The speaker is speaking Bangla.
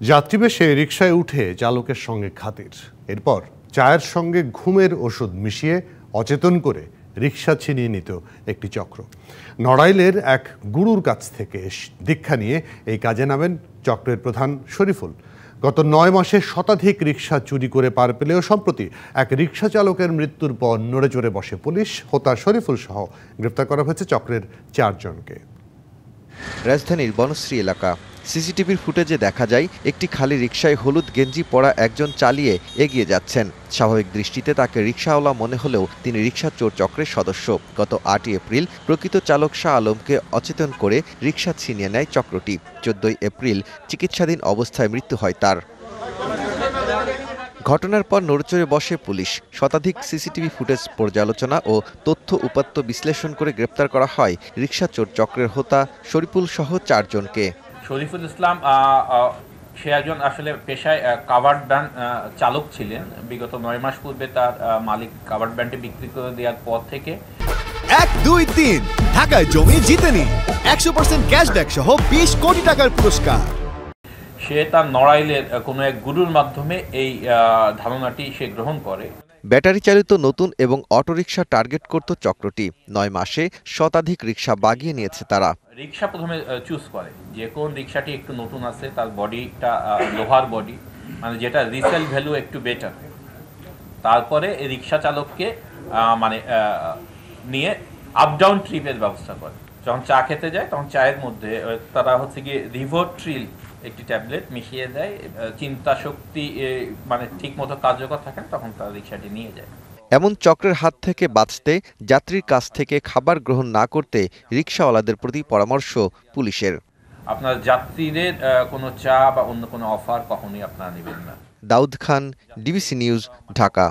যাত্রীবেশে রিকশায় উঠে চালকের সঙ্গে খাতির, এরপর চায়ের সঙ্গে ঘুমের ওষুধ মিশিয়ে অচেতন করে রিকশা ছিনিয়ে নিত একটি চক্র। নড়াইলের এক গুরুর কাছ থেকে দীক্ষা নিয়ে এই কাজে নামেন চক্রের প্রধান শরীফুল। গত 9 মাসে শতাধিক রিকশা চুরি করে পার পেলেও সম্প্রতি এক রিকশা চালকের মৃত্যুর পর নড়ে চড়ে বসে পুলিশ। হোতা শরীফুল সহ গ্রেপ্তার করা হয়েছে চক্রের 4 জনকে। রাজধানীর বনশ্রী এলাকা। সিসিটিভির ফুটেজে দেখা যায় একটি খালি রিকশায় হলুদ গেঞ্জি পরা একজন চালিয়ে এগিয়ে যাচ্ছেন। স্বাভাবিক দৃষ্টিতে তাকে রিকশাওয়ালা মনে হলেও তিনি রিকশা চোর চক্রের সদস্য। গত 8 এপ্রিল প্রকৃত চালক শাহ আলমকে অচেতন করে রিকশা ছিনিয়ে নেয় চক্রটি। 14 এপ্রিল চিকিৎসাধীন অবস্থায় মৃত্যু হয় তার। ঘটনার পর নড়েচড়ে বসে পুলিশ। শতাধিক সিসিটিভি ফুটেজ পর্যালোচনা ও তথ্য উপাত্ত বিশ্লেষণ করে গ্রেপ্তার করা হয় রিকশা চোর চক্রের হোতা শরীফুল সহ 4 জনকে। শরীফুল ইসলাম সে একজন আসলে পেশায় কাভার্ড ভ্যান চালক ছিলেন। বিগত 9 মাস পূর্বে তার মালিক কাভার্ড ভ্যানটি বিক্রি করে দেওয়ার পর থেকে 1, 2, 3 ঢাকায় জমি জিতে নিন 100% ক্যাশব্যাক সহ 20 কোটি টাকার পুরস্কার। সে তার নড়াইলের কোনো এক গুরুর মাধ্যমে এই ধারণাটি সে গ্রহণ করে। ব্যাটারি চালিত নতুন এবং অটোরিকশা টার্গেট করত চক্রটি। 9 মাসে শতাধিক রিকশা বাগিয়ে নিয়েছে তারা। রিকশা প্রথমে চুজ করে যে কোন রিকশাটি একটু নতুন আছে, তার বডিটা লোহার বডি, মানে যেটা রিসেল ভ্যালু একটু বেটার। তারপরে এই রিকশা চালককে নিয়ে আপ ডাউন ট্রিপের ব্যবস্থা করে। যখন চা খেতে যায় তখন চায়ের মধ্যে তারা হচ্ছে গিয়ে রিভোট্রিল একটি ট্যাবলেট মিশিয়ে দেয়। চিন্তা শক্তি ঠিক মতো কার্যকর থাকে তখন তারা রিকশাটি নিয়ে যায়। এমন চক্রের হাত থেকে বাঁচতে যাত্রীর কাছ থেকে খাবার গ্রহণ না করতে রিকশাওয়ালাদের প্রতি পরামর্শ পুলিশের। আপনার যাত্রীদের কোনো চা বা অন্য কোনো অফার কখনোই আপনারা নেবেন না। Daud Khan, DBC news, Dhaka.